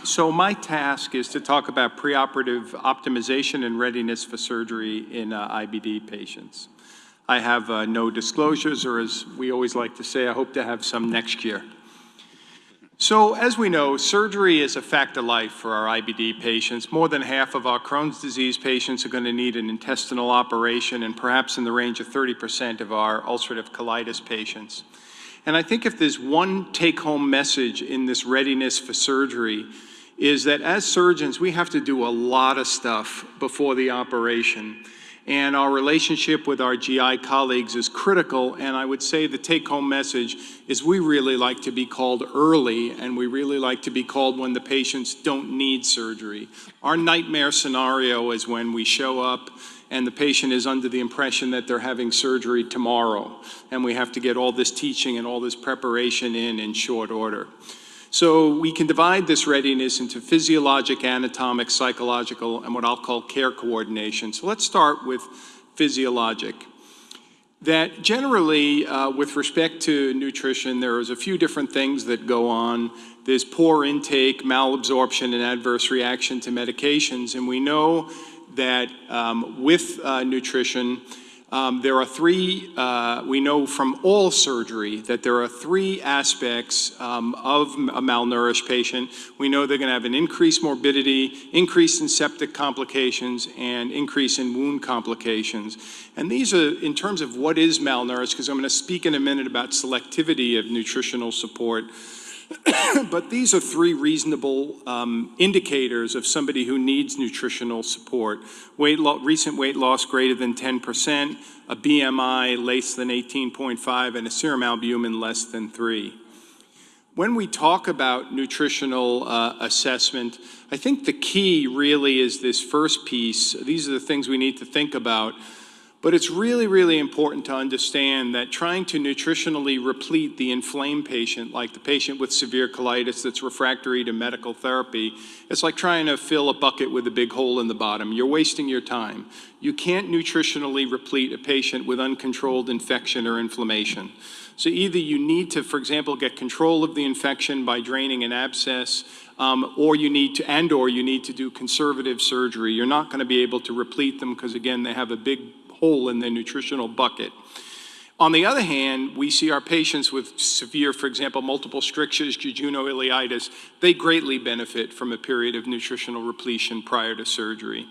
So my task is to talk about preoperative optimization and readiness for surgery in IBD patients. I have no disclosures, or as we always like to say, I hope to have some next year. So as we know, surgery is a fact of life for our IBD patients. More than half of our Crohn's disease patients are going to need an intestinal operation, and perhaps in the range of 30% of our ulcerative colitis patients. And I think if there's one take-home message in this readiness for surgery, is that as surgeons, we have to do a lot of stuff before the operation. And our relationship with our GI colleagues is critical, and I would say the take-home message is we really like to be called early, and we really like to be called when the patients don't need surgery. Our nightmare scenario is when we show up and the patient is under the impression that they're having surgery tomorrow, and we have to get all this teaching and all this preparation in short order. So we can divide this readiness into physiologic, anatomic, psychological, and what I'll call care coordination. So let's start with physiologic. That generally, with respect to nutrition, there is a few different things that go on. There's poor intake, malabsorption, and adverse reaction to medications. And we know that with nutrition, there are three, we know from all surgery that there are three aspects of a malnourished patient. We know they're going to have an increased morbidity, increase in septic complications, and increase in wound complications. And these are in terms of what is malnourished, because I'm going to speak in a minute about selectivity of nutritional support. But these are three reasonable indicators of somebody who needs nutritional support. Recent weight loss greater than 10%, a BMI less than 18.5, and a serum albumin less than 3. When we talk about nutritional assessment, I think the key really is this first piece. These are the things we need to think about. But it's really, really important to understand that trying to nutritionally replete the inflamed patient, like the patient with severe colitis that's refractory to medical therapy, it's like trying to fill a bucket with a big hole in the bottom. You're wasting your time. You can't nutritionally replete a patient with uncontrolled infection or inflammation. So either you need to, for example, get control of the infection by draining an abscess, or you need to do conservative surgery. You're not going to be able to replete them because, again, they have a big hole in their nutritional bucket. On the other hand, we see our patients with severe, for example, multiple strictures, jejunal-ileitis, they greatly benefit from a period of nutritional repletion prior to surgery.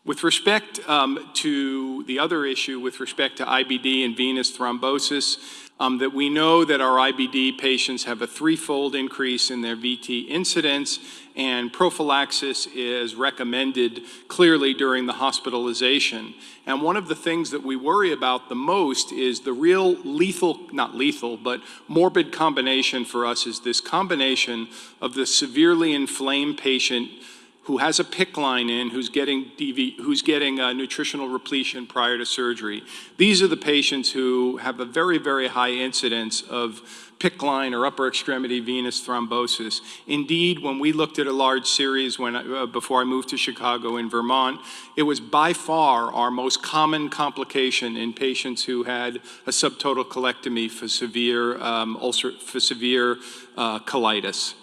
With respect to the other issue, with respect to IBD and venous thrombosis, that we know that our IBD patients have a threefold increase in their VT incidence, and prophylaxis is recommended clearly during the hospitalization. And one of the things that we worry about the most is the real not lethal, but morbid combination for us is this combination of the severely inflamed patient who has a PICC line in, who's getting nutritional repletion prior to surgery. These are the patients who have a very, very high incidence of PICC line or upper extremity venous thrombosis. Indeed, when we looked at a large series before I moved to Chicago in Vermont, it was by far our most common complication in patients who had a subtotal colectomy for severe colitis.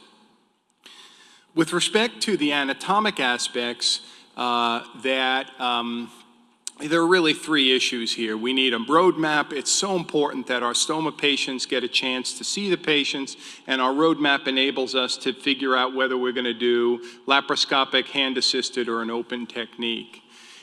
With respect to the anatomic aspects, there are really three issues here. We need a roadmap. It's so important that our stoma patients get a chance to see the patients, and our roadmap enables us to figure out whether we're going to do laparoscopic, hand-assisted, or an open technique.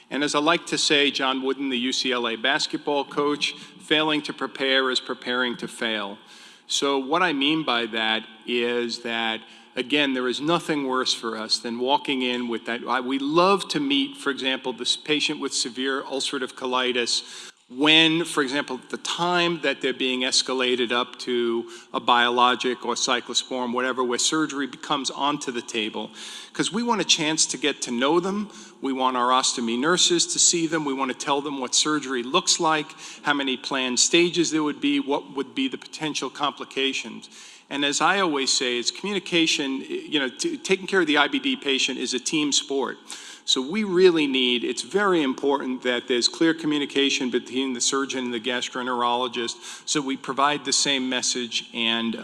And as I like to say, John Wooden, the UCLA basketball coach, failing to prepare is preparing to fail. So what I mean by that is that, again, there is nothing worse for us than walking in with that. We love to meet, for example, this patient with severe ulcerative colitis when, for example, at the time that they're being escalated up to a biologic or cyclosporin, whatever, where surgery comes onto the table. Because we want a chance to get to know them. We want our ostomy nurses to see them. We want to tell them what surgery looks like, how many planned stages there would be, what would be the potential complications. And as I always say, it's communication, taking care of the IBD patient is a team sport. So we really need, it's very important that there's clear communication between the surgeon and the gastroenterologist, so we provide the same message and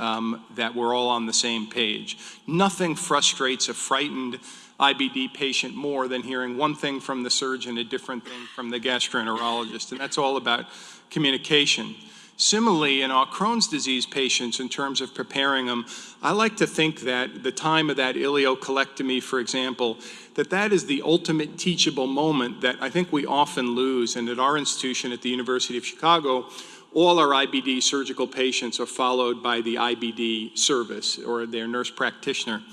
that we're all on the same page. Nothing frustrates a frightened IBD patient more than hearing one thing from the surgeon, a different thing from the gastroenterologist, and that's all about communication. Similarly, in our Crohn's disease patients, in terms of preparing them, I like to think that the time of that ileocolectomy, for example, that is the ultimate teachable moment that I think we often lose. And at our institution at the University of Chicago, all our IBD surgical patients are followed by the IBD service or their nurse practitioner.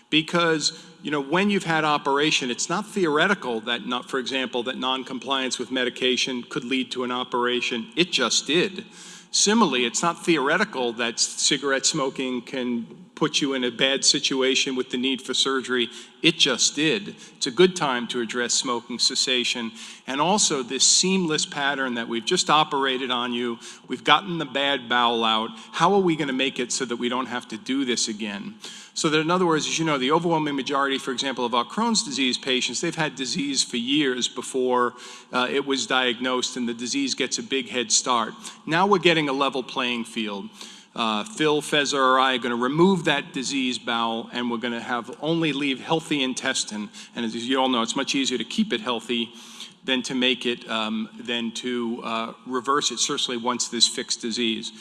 Because, you know, when you've had operation, it's not theoretical that, for example, that non-compliance with medication could lead to an operation. It just did. Similarly, it's not theoretical that cigarette smoking can put you in a bad situation with the need for surgery. It just did. It's a good time to address smoking cessation. And also this seamless pattern that we've just operated on you, we've gotten the bad bowel out. How are we going to make it so that we don't have to do this again? So that in other words, as you know, the overwhelming majority, for example, of our Crohn's disease patients, they've had disease for years before it was diagnosed and the disease gets a big head start. Now we're getting a level playing field. Phil, Feza, or I are going to remove that diseased bowel and we're going to have only leave healthy intestine. And as you all know, it's much easier to keep it healthy than to make it, than to reverse it, certainly once there's fixed disease.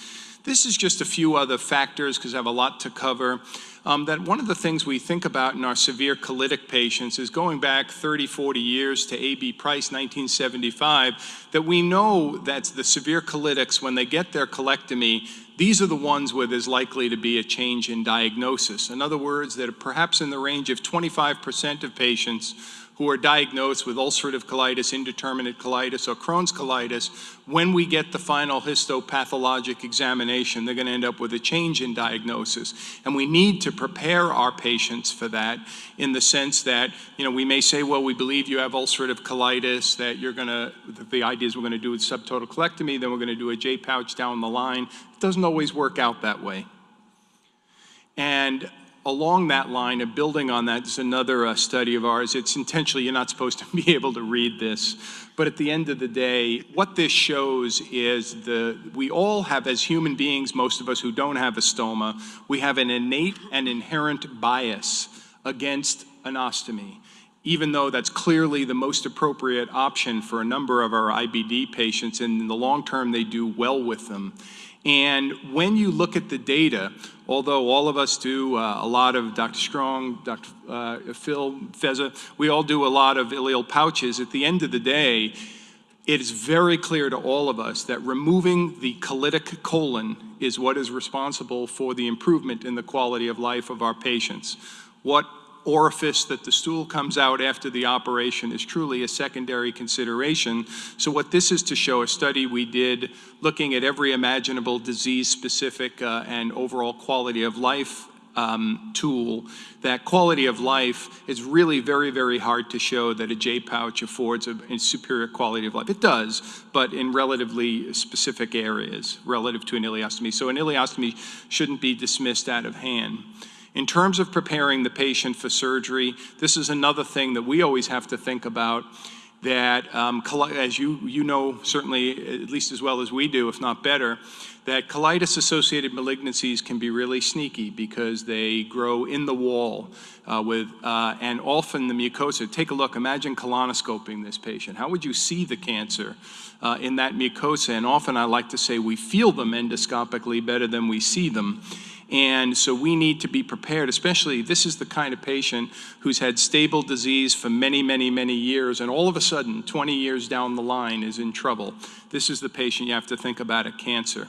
This is just a few other factors because I have a lot to cover. That one of the things we think about in our severe colitic patients is going back 30, 40 years to A.B. Price, 1975, that we know that the severe colitics, when they get their colectomy, these are the ones where there's likely to be a change in diagnosis. In other words, that perhaps in the range of 25% of patients who are diagnosed with ulcerative colitis, indeterminate colitis, or Crohn's colitis, when we get the final histopathologic examination, they're going to end up with a change in diagnosis. And we need to prepare our patients for that in the sense that, you know, we may say, well, we believe you have ulcerative colitis, that you're going to, the idea is we're going to do a subtotal colectomy, then we're going to do a J-pouch down the line. It doesn't always work out that way. And along that line of building on that is another study of ours. It's intentionally, you're not supposed to be able to read this, but at the end of the day, what this shows is we all have, as human beings, most of us who don't have a stoma, we have an innate and inherent bias against an ostomy, even though that's clearly the most appropriate option for a number of our IBD patients, and in the long term, they do well with them. And when you look at the data, although all of us do a lot of, Dr. Strong, Dr. Phil, Feza, we all do a lot of ileal pouches, at the end of the day, it is very clear to all of us that removing the colitic colon is what is responsible for the improvement in the quality of life of our patients. What orifice that the stool comes out after the operation is truly a secondary consideration. So what this is to show, a study we did looking at every imaginable disease-specific and overall quality of life tool, that quality of life is really very, very hard to show that a J-pouch affords a superior quality of life. It does, but in relatively specific areas relative to an ileostomy. So an ileostomy shouldn't be dismissed out of hand. In terms of preparing the patient for surgery, this is another thing that we always have to think about, that as you know, certainly at least as well as we do, if not better, that colitis-associated malignancies can be really sneaky because they grow in the wall and often the mucosa. Take a look, imagine colonoscoping this patient. How would you see the cancer in that mucosa? And often I like to say we feel them endoscopically better than we see them. And so we need to be prepared, especially this is the kind of patient who's had stable disease for many, many, many years, and all of a sudden, 20 years down the line is in trouble. This is the patient you have to think about at cancer.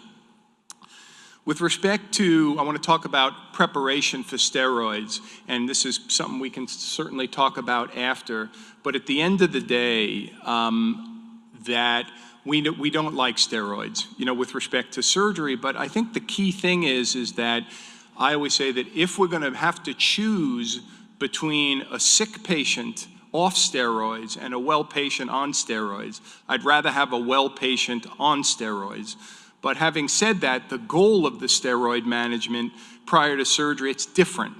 With respect to, I want to talk about preparation for steroids, and this is something we can certainly talk about after, but at the end of the day, that we don't like steroids, you know, with respect to surgery, but I think the key thing is that I always say that if we're going to have to choose between a sick patient off steroids and a well patient on steroids, I'd rather have a well patient on steroids. But having said that, the goal of the steroid management prior to surgery, it's different.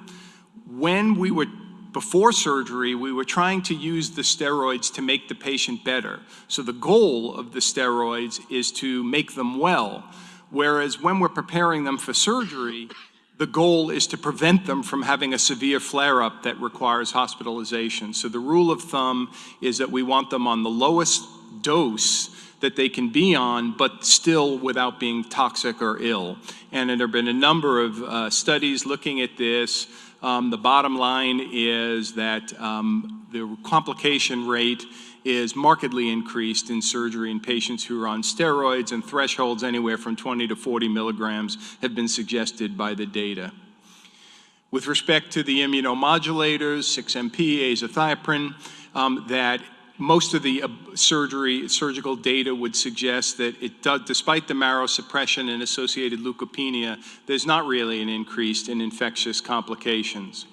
When we were before surgery, we were trying to use the steroids to make the patient better. So the goal of the steroids is to make them well, whereas when we're preparing them for surgery, the goal is to prevent them from having a severe flare-up that requires hospitalization. So the rule of thumb is that we want them on the lowest dose that they can be on, but still without being toxic or ill. And there have been a number of studies looking at this. The bottom line is that the complication rate is markedly increased in surgery in patients who are on steroids, and thresholds anywhere from 20 to 40 milligrams have been suggested by the data. With respect to the immunomodulators, 6-MP, azathioprine, that most of the surgical data would suggest that it does, despite the marrow suppression and associated leukopenia, there's not really an increase in infectious complications.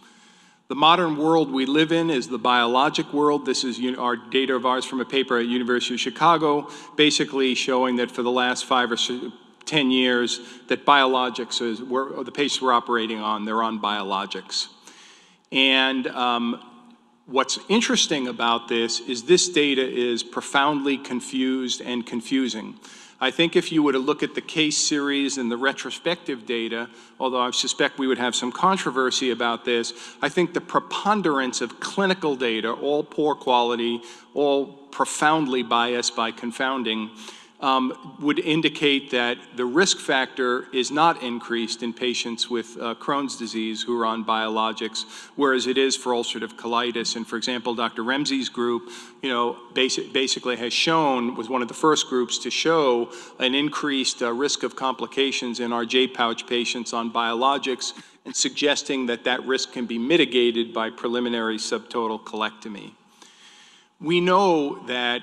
The modern world we live in is the biologic world. This is our data of ours from a paper at University of Chicago, basically showing that for the last 5 or 10 years, that biologics is the patients we're operating on, they're on biologics. And what's interesting about this is this data is profoundly confused and confusing. I think if you were to look at the case series and the retrospective data, although I suspect we would have some controversy about this, I think the preponderance of clinical data, all poor quality, all profoundly biased by confounding, would indicate that the risk factor is not increased in patients with Crohn's disease who are on biologics, whereas it is for ulcerative colitis. And for example, Dr. Remzi's group, basically has shown, was one of the first groups to show an increased risk of complications in our J-pouch patients on biologics, and suggesting that that risk can be mitigated by preliminary subtotal colectomy. We know that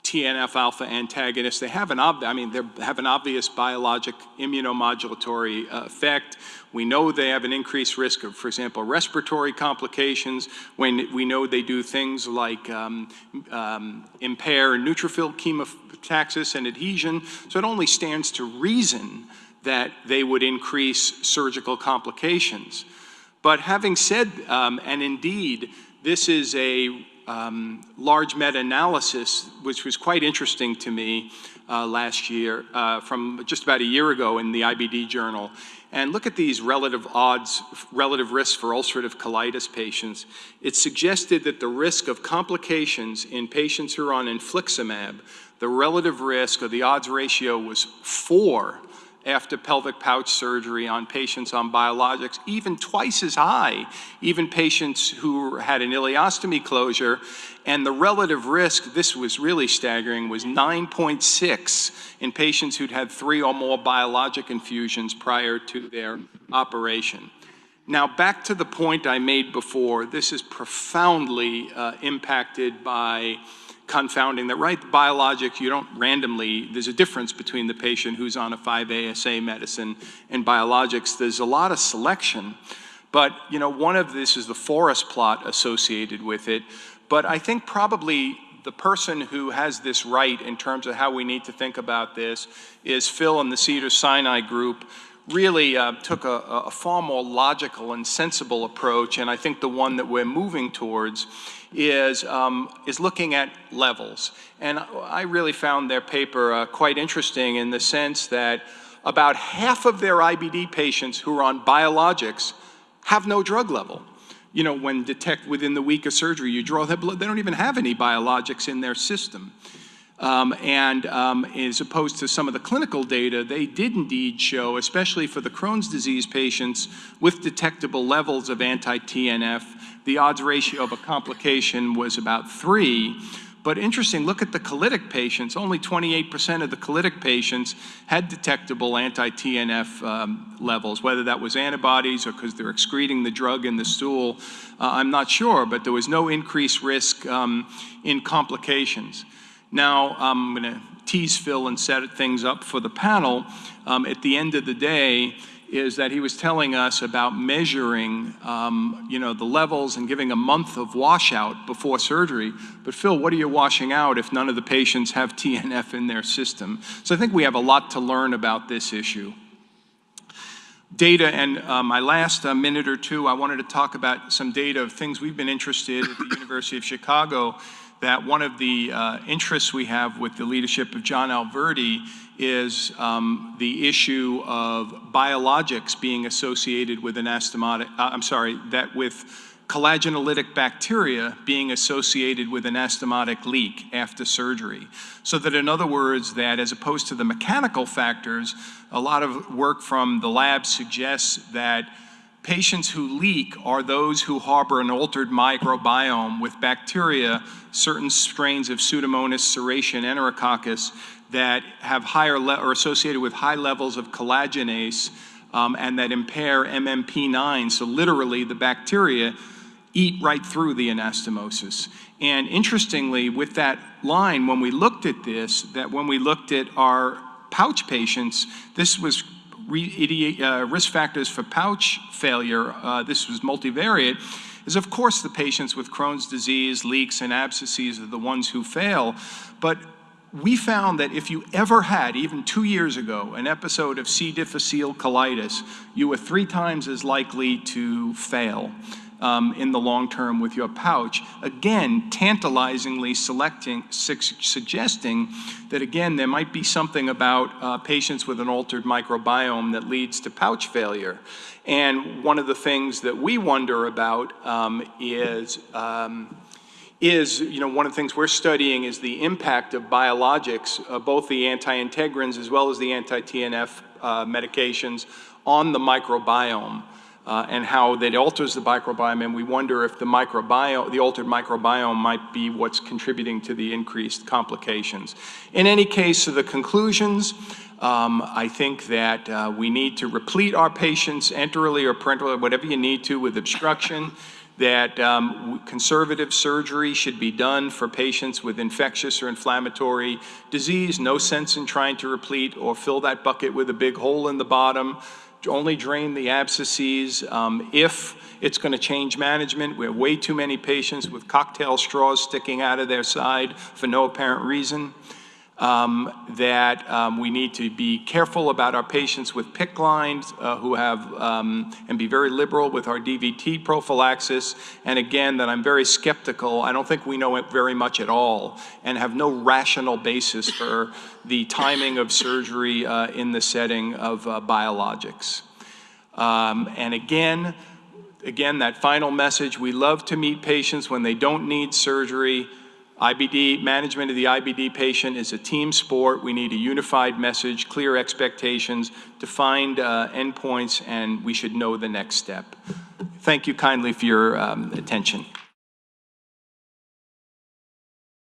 TNF-alpha antagonists, they have an obvious biologic immunomodulatory effect. We know they have an increased risk of, for example, respiratory complications, when we know they do things like impair neutrophil chemotaxis and adhesion. So it only stands to reason that they would increase surgical complications. But having said, and indeed, this is a large meta-analysis, which was quite interesting to me last year, from just about a year ago in the IBD journal. And look at these relative odds, relative risks for ulcerative colitis patients. It suggested that the risk of complications in patients who are on infliximab, the relative risk, or the odds ratio, was 4 after pelvic pouch surgery on patients on biologics, even twice as high, even patients who had an ileostomy closure. And the relative risk, this was really staggering, was 9.6 in patients who'd had 3 or more biologic infusions prior to their operation. Now, back to the point I made before, this is profoundly impacted by confounding that, right? Biologics, you don't randomly, there's a difference between the patient who's on a 5-ASA medicine and biologics. There's a lot of selection, but one of this is the forest plot associated with it. But I think probably the person who has this right in terms of how we need to think about this is Phil and the Cedars-Sinai group. Really took a far more logical and sensible approach, and I think the one that we're moving towards is looking at levels. And I really found their paper quite interesting in the sense that about half of their IBD patients who are on biologics have no drug level. When detected within the week of surgery, you draw their blood, they don't even have any biologics in their system. As opposed to some of the clinical data, they did indeed show, especially for the Crohn's disease patients with detectable levels of anti-TNF, the odds ratio of a complication was about 3. But interesting, look at the colitic patients. Only 28% of the colitic patients had detectable anti-TNF levels, whether that was antibodies or because they're excreting the drug in the stool. I'm not sure, but there was no increased risk in complications. Now, I'm going to tease Phil and set things up for the panel. At the end of the day, is that he was telling us about measuring, the levels and giving a month of washout before surgery. But Phil, what are you washing out if none of the patients have TNF in their system? So I think we have a lot to learn about this issue. Data, and my last minute or two, I wanted to talk about some data of things we've been interested at the University of Chicago, that one of the interests we have with the leadership of John Alverdi is the issue of biologics being associated with that with collagenolithic bacteria being associated with anastomotic leak after surgery. So that, in other words, that as opposed to the mechanical factors, a lot of work from the lab suggests that patients who leak are those who harbor an altered microbiome with bacteria, certain strains of Pseudomonas ceratium enterococcus, that have higher or associated with high levels of collagenase and that impair MMP9. So literally, the bacteria eat right through the anastomosis. And interestingly, with that line, when we looked at this, that when we looked at our pouch patients, this was risk factors for pouch failure, this was multivariate, is of course the patients with Crohn's disease, leaks, and abscesses are the ones who fail. But we found that if you ever had, even 2 years ago, an episode of C. difficile colitis, you were 3 times as likely to fail in the long term with your pouch. Again, tantalizingly suggesting that, again, there might be something about patients with an altered microbiome that leads to pouch failure. And one of the things that we wonder about is, one of the things we're studying is the impact of biologics, both the anti-integrins as well as the anti-TNF medications, on the microbiome. And how that alters the microbiome, and we wonder if the altered microbiome might be what's contributing to the increased complications. In any case, the conclusions, I think that we need to replete our patients enterally or parenterally, whatever you need to, with obstruction, that conservative surgery should be done for patients with infectious or inflammatory disease. No sense in trying to replete or fill that bucket with a big hole in the bottom. Only drain the abscesses. If it's going to change management, we have way too many patients with cocktail straws sticking out of their side for no apparent reason. We need to be careful about our patients with PICC lines who have, and be very liberal with our DVT prophylaxis. And again, that I'm very skeptical. I don't think we know it very much at all and have no rational basis for the timing of surgery in the setting of biologics. And again, that final message, we love to meet patients when they don't need surgery. IBD, management of the IBD patient is a team sport. We need a unified message, clear expectations, defined endpoints, and we should know the next step. Thank you kindly for your attention.